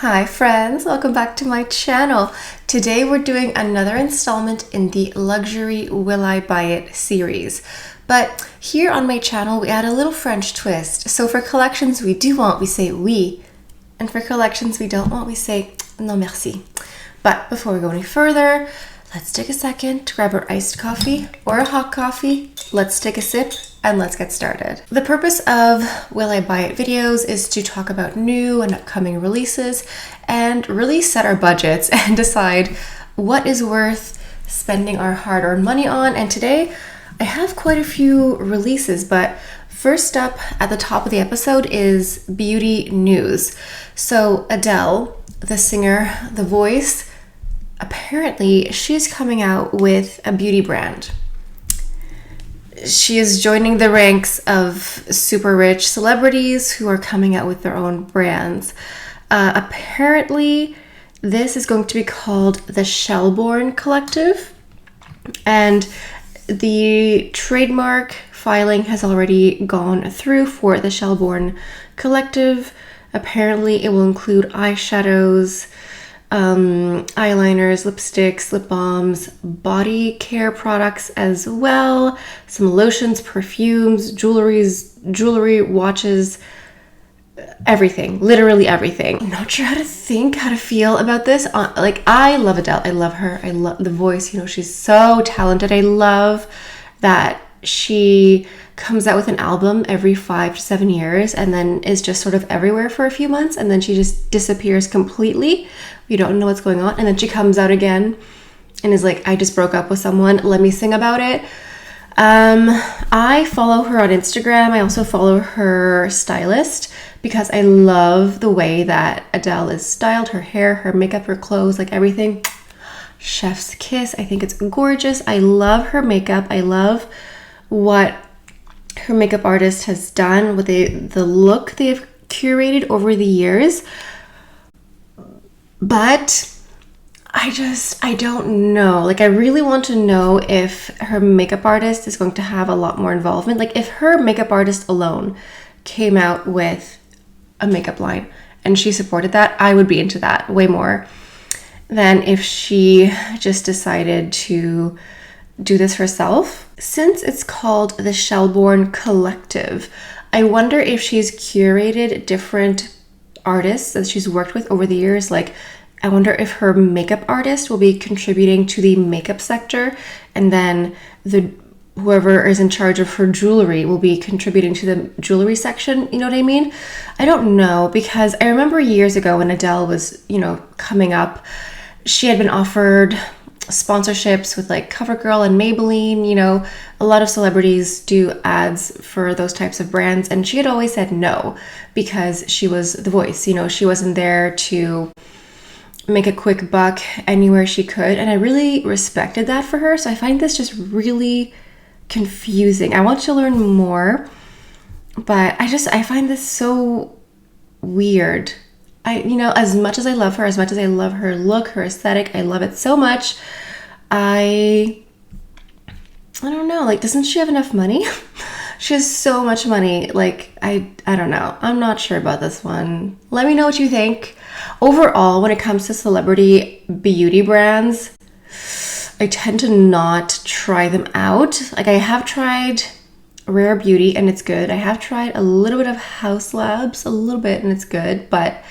Hi friends, welcome back to my channel. Today we're doing another installment in the Luxury Will I Buy It series. But here on my channel we add a little French twist. So for collections we do want, we say oui. And for collections we don't want, we say non merci. But before we go any further, let's take a second to grab our iced coffee or a hot coffee. Let's take a sip and let's get started. The purpose of Will I Buy It videos is to talk about new and upcoming releases and really set our budgets and decide what is worth spending our hard-earned money on. And today I have quite a few releases, but first up at the top of the episode is beauty news. So Adele, the singer, the voice, apparently she's coming out with a beauty brand. She is joining the ranks of super rich celebrities who are coming out with their own brands. Apparently, this is going to be called the Shelbourne Collective, and the trademark filing has already gone through for the Shelbourne Collective. Apparently, it will include eyeshadows, eyeliners, lipsticks, lip balms, body care products as well, some lotions, perfumes, jewelry, watches, everything, literally everything. I'm not sure how to feel about this. Like, I love Adele. I love her. I love the voice. You know, she's so talented. I love that she comes out with an album every 5 to 7 years and then is just sort of everywhere for a few months, and then she just disappears completely. We don't know what's going on, and then she comes out again and is like, I just broke up with someone, let me sing about it. I follow her on Instagram. I also follow her stylist because I love the way that Adele is styled, her hair, her makeup, her clothes, like everything. Chef's kiss. I think it's gorgeous. I love her makeup. I love what her makeup artist has done with the look they've curated over the years. But I don't know. Like, I really want to know if her makeup artist is going to have a lot more involvement. Like, if her makeup artist alone came out with a makeup line and she supported that, I would be into that way more than if she just decided to do this herself. Since it's called the Shelbourne Collective, I wonder if she's curated different artists that she's worked with over the years. Like, I wonder if her makeup artist will be contributing to the makeup sector, and then whoever is in charge of her jewelry will be contributing to the jewelry section. You know what I mean? I don't know, because I remember years ago when Adele was, coming up, she had been offered sponsorships with like CoverGirl and Maybelline. A lot of celebrities do ads for those types of brands, and she had always said no because she was the voice. She wasn't there to make a quick buck anywhere she could, and I really respected that for her. So I find this just really confusing. I want to learn more, but I find this so weird. As much as I love her, as much as I love her look, her aesthetic, I love it so much. I don't know, like, doesn't she have enough money? She has so much money. Like, I don't know. I'm not sure about this one. Let me know what you think. Overall, when it comes to celebrity beauty brands, I tend to not try them out. Like, I have tried Rare Beauty and it's good. I have tried a little bit of House Labs, a little bit, and it's good, but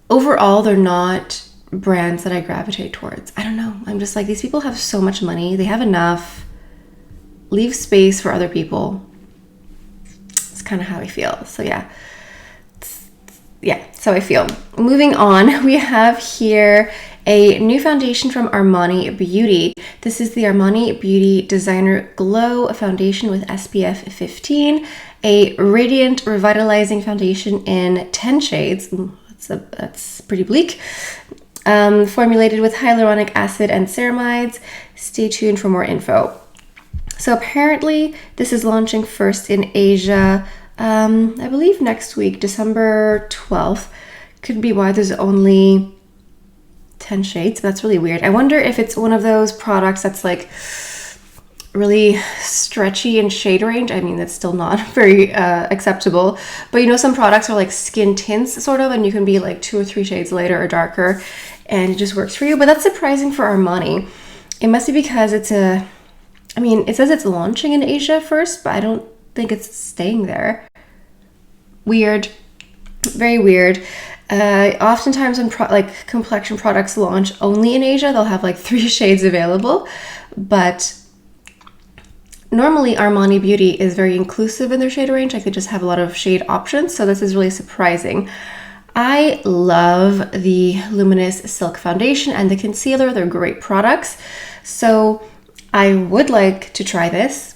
overall, they're not brands that I gravitate towards. I don't know. I'm just like, these people have so much money. They have enough. Leave space for other people. It's kind of how I feel. So yeah. So I feel. Moving on, we have here a new foundation from Armani Beauty. This is the Armani Beauty Designer Glow Foundation with SPF 15, a radiant, revitalizing foundation in 10 shades. That's pretty bleak. Formulated with hyaluronic acid and ceramides. Stay tuned for more info. So apparently this is launching first in Asia, I believe next week, December 12th. Could be why there's only 10 shades. That's really weird. I wonder if it's one of those products that's like really stretchy in shade range. I mean, that's still not very acceptable, but you know, some products are like skin tints sort of, and you can be like 2 or 3 shades lighter or darker and it just works for you. But that's surprising for Armani. It must be because it says it's launching in Asia first, but I don't think it's staying there. Weird. Very weird. Oftentimes when complexion products launch only in Asia, they'll have like 3 shades available, but normally Armani Beauty is very inclusive in their shade range. Like they just have a lot of shade options, so this is really surprising. I love the Luminous Silk Foundation and the concealer. They're great products, so I would like to try this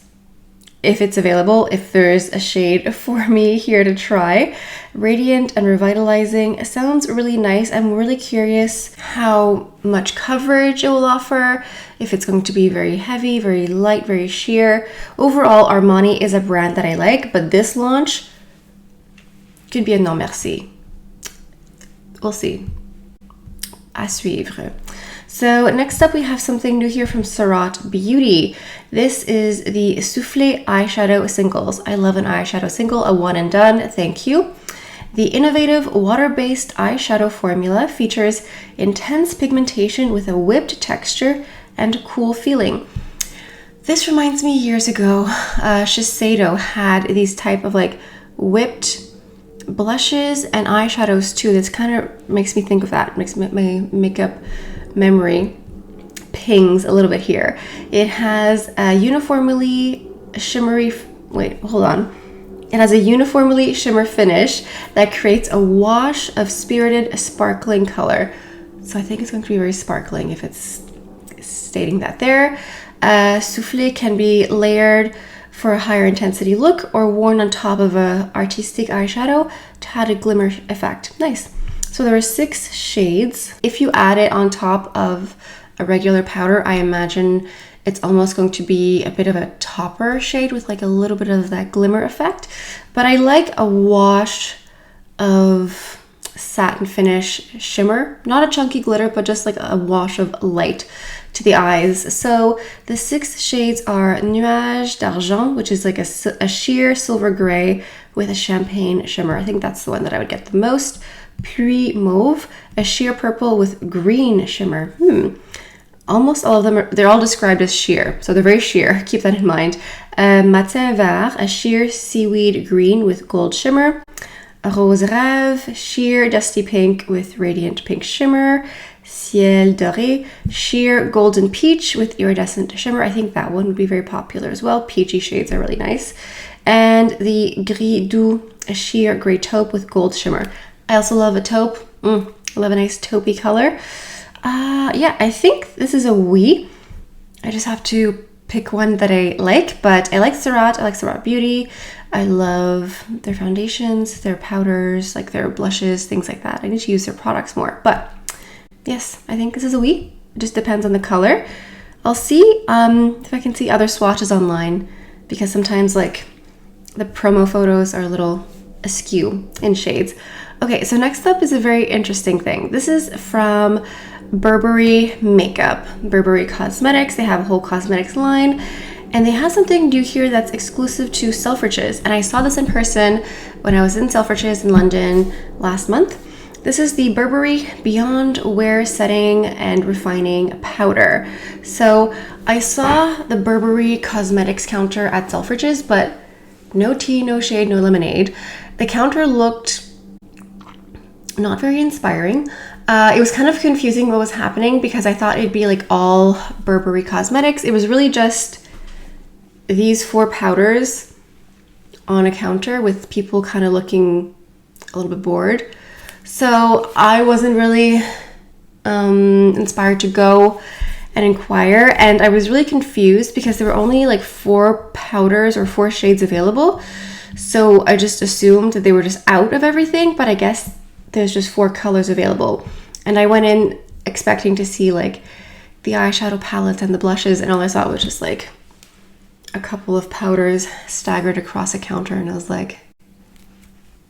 if it's available, if there's a shade for me here to try. Radiant and revitalizing. It sounds really nice. I'm really curious how much coverage it will offer, if it's going to be very heavy, very light, very sheer. Overall, Armani is a brand that I like, but this launch could be a non merci. We'll see. À suivre. So next up we have something new here from Sarat Beauty. This is the Soufflé eyeshadow singles. I love an eyeshadow single, a one and done, thank you. The innovative water-based eyeshadow formula features intense pigmentation with a whipped texture and cool feeling. This reminds me years ago, Shiseido had these type of like whipped blushes and eyeshadows too. This kind of makes me think of that, makes my makeup memory pings a little bit here. It has a uniformly shimmery, It has a uniformly shimmer finish that creates a wash of spirited, sparkling color. So I think it's going to be very sparkling if it's stating that there. Soufflé can be layered for a higher intensity look or worn on top of a artistic eyeshadow to add a glimmer effect. Nice. So there are 6 shades. If you add it on top of a regular powder, I imagine it's almost going to be a bit of a topper shade with like a little bit of that glimmer effect. But I like a wash of satin finish shimmer, not a chunky glitter, but just like a wash of light to the eyes. So the 6 shades are Nuage d'Argent, which is like a sheer silver gray with a champagne shimmer. I think that's the one that I would get the most. Puis Mauve, a sheer purple with green shimmer. Almost all of them they're all described as sheer, so they're very sheer. Keep that in mind. Matin Vert, a sheer seaweed green with gold shimmer. Rose Rêve, sheer dusty pink with radiant pink shimmer. Ciel Doré, sheer golden peach with iridescent shimmer. I think that one would be very popular as well. Peachy shades are really nice. And the Gris Doux, a sheer gray taupe with gold shimmer. I also love a taupe. I love a nice taupey color. Yeah, I think this is a oui. I just have to pick one that I like, but I like Sarat. I like Sarat Beauty. I love their foundations, their powders, like their blushes, things like that. I need to use their products more, but yes, I think this is a oui. It just depends on the color. I'll see if I can see other swatches online, because sometimes like the promo photos are a little askew in shades. Okay, so next up is a very interesting thing. This is from Burberry Makeup, Burberry Cosmetics. They have a whole cosmetics line, and they have something new here that's exclusive to Selfridges. And I saw this in person when I was in Selfridges in London last month. This is the Burberry Beyond Wear Setting and Refining Powder. So I saw the Burberry Cosmetics counter at Selfridges, but no tea, no shade, no lemonade. The counter looked not very inspiring. It was kind of confusing what was happening, because I thought it'd be like all Burberry Cosmetics. It was really just these 4 powders on a counter with people kind of looking a little bit bored. So I wasn't really inspired to go and inquire, and I was really confused because there were only like 4 powders or 4 shades available. So I just assumed that they were just out of everything, but I guess there's just 4 colors available. And I went in expecting to see like the eyeshadow palettes and the blushes, and all I saw was just like a couple of powders staggered across a counter, and I was like,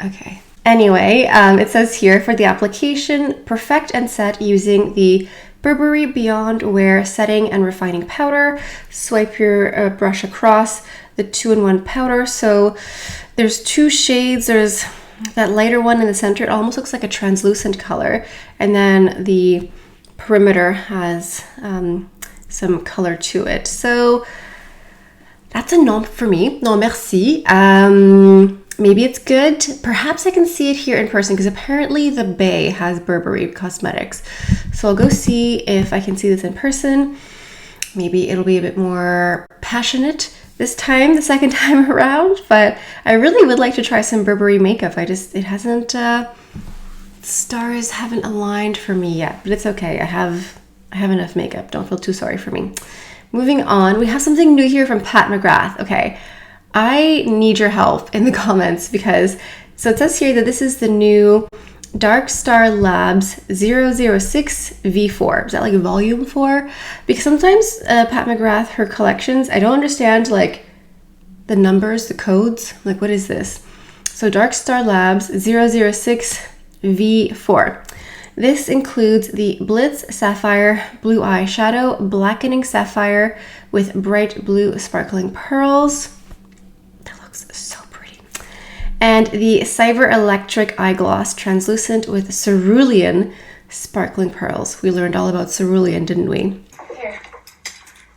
okay. Anyway, it says here, for the application, perfect and set using the Burberry Beyond Wear Setting and Refining Powder. Swipe your brush across the 2-in-1 powder. So there's 2 shades. There's that lighter one in the center. It almost looks like a translucent color. And then the perimeter has some color to it. So that's a non for me. Non merci. Maybe it's good. Perhaps I can see it here in person because apparently the Bay has Burberry Cosmetics. So I'll go see if I can see this in person. Maybe it'll be a bit more passionate this time, the second time around. But I really would like to try some Burberry makeup. It hasn't, stars haven't aligned for me yet. But it's okay. I have enough makeup. Don't feel too sorry for me. Moving on, we have something new here from Pat McGrath. Okay. I need your help in the comments because, so it says here that this is the new Dark Star Labs 006 V4. Is that like volume 4? Because sometimes Pat McGrath, her collections, I don't understand like the numbers, the codes. Like what is this? So Dark Star Labs 006 V4. This includes the Blitz Sapphire Blue Eyeshadow, Blackening Sapphire with bright blue sparkling pearls. So pretty. And the Cyber Electric Eye Gloss Translucent with Cerulean Sparkling Pearls. We learned all about cerulean, didn't we? Here.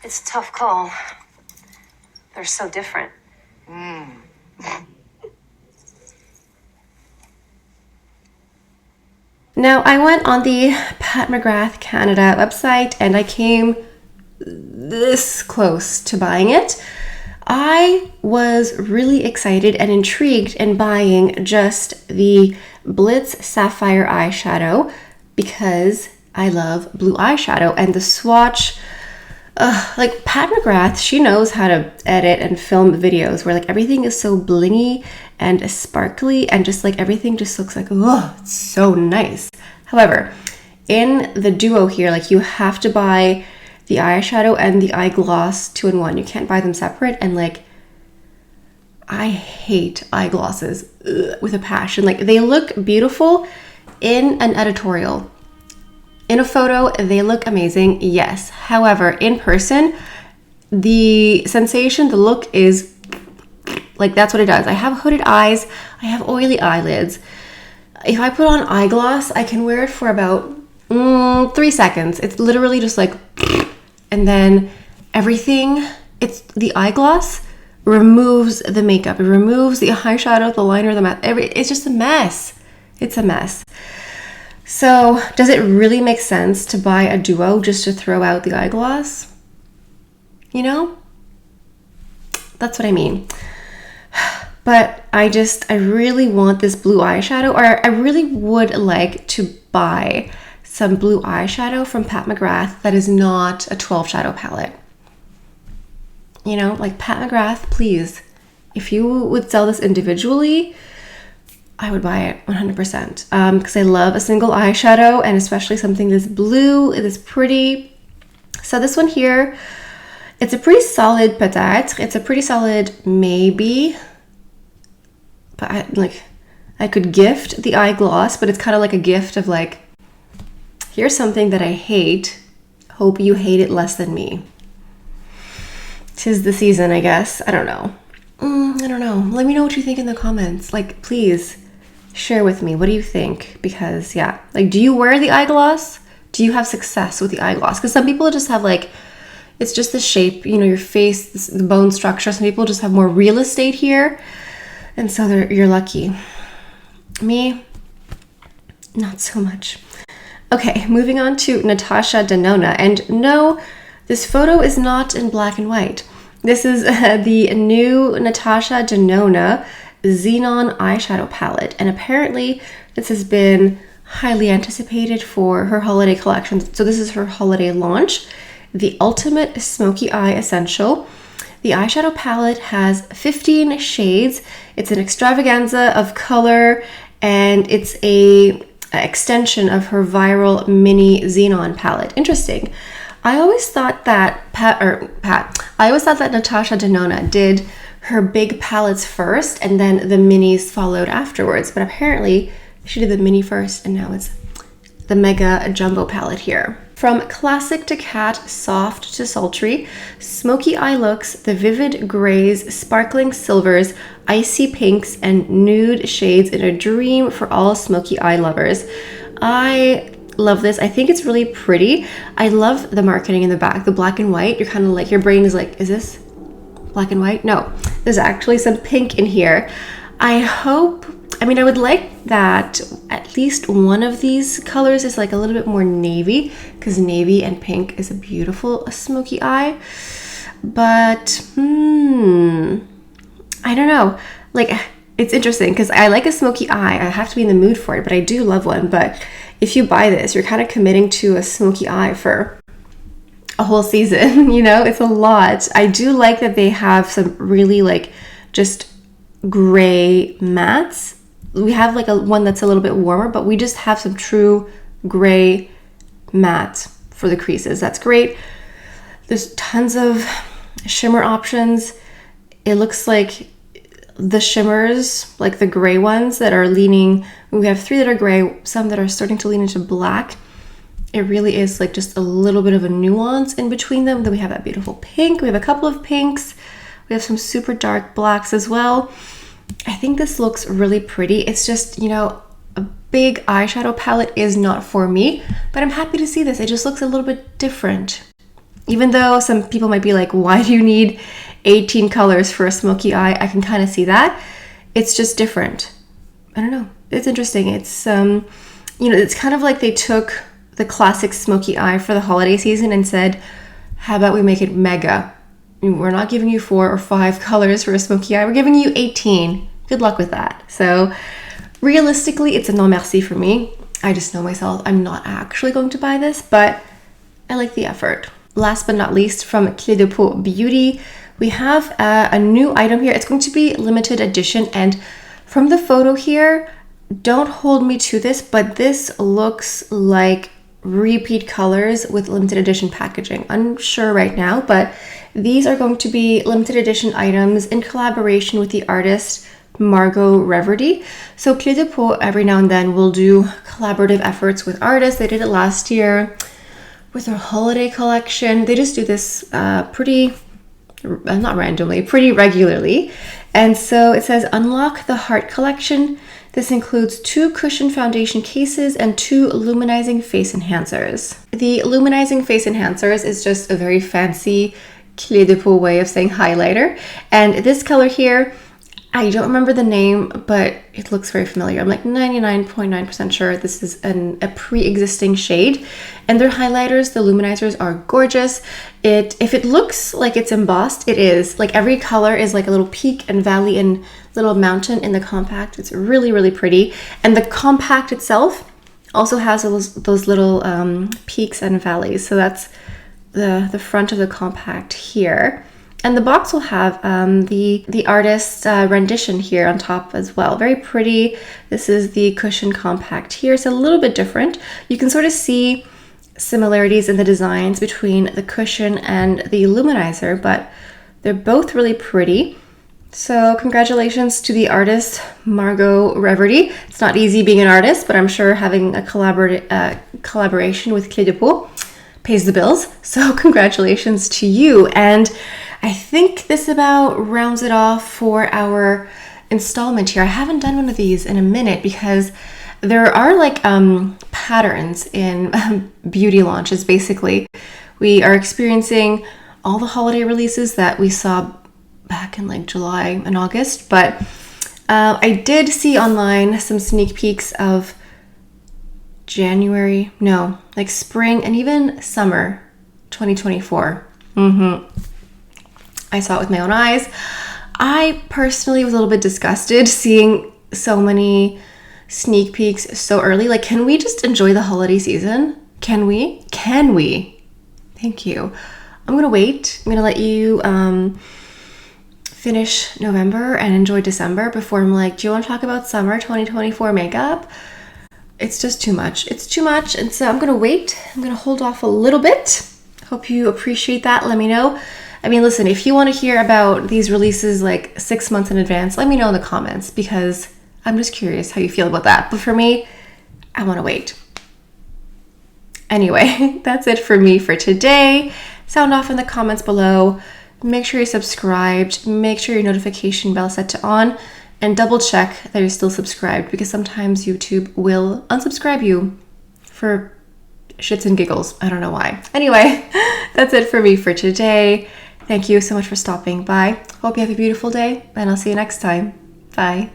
It's a tough call. They're so different. Now, I went on the Pat McGrath Canada website and I came this close to buying it. I was really excited and intrigued in buying just the Blitz Sapphire eyeshadow because I love blue eyeshadow, and the swatch, like Pat McGrath, she knows how to edit and film videos where like everything is so blingy and sparkly and just like everything just looks like, oh, it's so nice. However, in the duo here, like you have to buy the eyeshadow and the eye gloss 2-in-1. You can't buy them separate. And like, I hate eye glosses with a passion. Like they look beautiful in an editorial. In a photo, they look amazing. Yes. However, in person, the sensation, the look is like, that's what it does. I have hooded eyes. I have oily eyelids. If I put on eye gloss, I can wear it for about 3 seconds. It's literally just like, and then everything, it's the eye gloss removes the makeup. It removes the eyeshadow, the liner, the matte. It's just a mess. It's a mess. So does it really make sense to buy a duo just to throw out the eye gloss? You know? That's what I mean. But I really want this blue eyeshadow, or I really would like to buy some blue eyeshadow from Pat McGrath that is not a 12 shadow palette. You know, like Pat McGrath, please, if you would sell this individually, I would buy it 100%. Because I love a single eyeshadow, and especially something this blue, this pretty. So this one here, it's a pretty solid peut-être. It's a pretty solid maybe. But I could gift the eye gloss, but it's kind of like a gift of like, here's something that I hate. Hope you hate it less than me. 'Tis the season, I guess. I don't know. I don't know. Let me know what you think in the comments. Like, please share with me. What do you think? Because, yeah. Like, do you wear the eye gloss? Do you have success with the eye gloss? Because some people just have, like, it's just the shape, you know, your face, the bone structure. Some people just have more real estate here. And so you're lucky. Me, not so much. Okay, moving on to Natasha Denona. And no, this photo is not in black and white. This is the new Natasha Denona Xenon eyeshadow palette. And apparently this has been highly anticipated for her holiday collection. So this is her holiday launch, the Ultimate Smoky Eye Essential. The eyeshadow palette has 15 shades. It's an extravaganza of color, and it's a extension of her viral mini Xenon palette. Interesting. I always thought that I always thought that Natasha Denona did her big palettes first and then the minis followed afterwards. But apparently she did the mini first and now it's the mega jumbo palette here. From classic to cat, soft to sultry, smoky eye looks, the vivid grays, sparkling silvers, icy pinks, and nude shades in a dream for all smoky eye lovers. I love this. I think it's really pretty. I love the marketing in the back, the black and white. You're kind of like, your brain is like, is this black and white? No, there's actually some pink in here. I would like that at least one of these colors is like a little bit more navy, because navy and pink is a beautiful smoky eye. But I don't know. Like, it's interesting because I like a smoky eye. I have to be in the mood for it, but I do love one. But if you buy this, you're kind of committing to a smoky eye for a whole season. You know, it's a lot. I do like that they have some really like just gray mattes. We have like one that's a little bit warmer, but we just have some true gray matte for the creases. That's great. There's tons of shimmer options. It looks like the shimmers, like the gray ones that are leaning, we have 3 that are gray, some that are starting to lean into black. It really is like just a little bit of a nuance in between them. Then we have that beautiful pink. We have a couple of pinks. We have some super dark blacks as well. I think this looks really pretty. It's just, you know, a big eyeshadow palette is not for me, but I'm happy to see this. It just looks a little bit different. Even though some people might be like, why do you need 18 colors for a smoky eye? I can kind of see that. It's just different. I don't know. It's interesting. It's, it's kind of like they took the classic smoky eye for the holiday season and said, how about we make it mega? We're not giving you 4 or 5 colors for a smoky eye. We're giving you 18. Good luck with that. So realistically, it's a non merci for me. I just know myself. I'm not actually going to buy this, but I like the effort. Last but not least, from Clé de Peau Beauty, we have a new item here. It's going to be limited edition. And from the photo here, don't hold me to this, but this looks like repeat colors with limited edition packaging. Unsure right now, but these are going to be limited edition items in collaboration with the artist Margot Reverdy. So Clé de Peau every now and then will do collaborative efforts with artists. They did it last year with their holiday collection. They just do this pretty regularly. And so it says Unlock the Heart collection. This includes 2 cushion foundation cases and 2 luminizing face enhancers. The luminizing face enhancers is just a very fancy Clé de Peau way of saying highlighter. And this color here, I don't remember the name, but it looks very familiar. I'm like 99.9% sure this is a pre-existing shade. And their highlighters, the luminizers, are gorgeous. If it looks like it's embossed, it is. Like every color is like a little peak and valley and little mountain in the compact. It's really, really pretty. And the compact itself also has those little peaks and valleys. So that's the front of the compact here. And the box will have the artist's rendition here on top as well. Very pretty. This is the cushion compact here. It's a little bit different. You can sort of see similarities in the designs between the cushion and the luminizer, but they're both really pretty. So congratulations to the artist, Margot Reverdy. It's not easy being an artist, but I'm sure having a collaboration with Clé de Peau pays the bills. So congratulations to you. And I think this about rounds it off for our installment here. I haven't done one of these in a minute because there are like patterns in beauty launches. Basically, we are experiencing all the holiday releases that we saw back in like July and August, but I did see online some sneak peeks of spring and even summer 2024. I saw it with my own eyes. I personally was a little bit disgusted seeing so many sneak peeks so early. Like, can we just enjoy the holiday season? Can we? Thank you. I'm gonna wait. I'm gonna let you finish November and enjoy December before I'm like, do you want to talk about summer 2024 makeup? It's just too much. It's too much. And so I'm gonna wait. I'm gonna hold off a little bit. Hope you appreciate that. Let me know. I mean, listen, if you want to hear about these releases like 6 months in advance, let me know in the comments because I'm just curious how you feel about that. But for me, I want to wait. Anyway, that's it for me for today. Sound off in the comments below. Make sure you're subscribed. Make sure your notification bell is set to on. And double check that you're still subscribed, because sometimes YouTube will unsubscribe you for shits and giggles. I don't know why. Anyway, that's it for me for today. Thank you so much for stopping by. Hope you have a beautiful day, and I'll see you next time. Bye.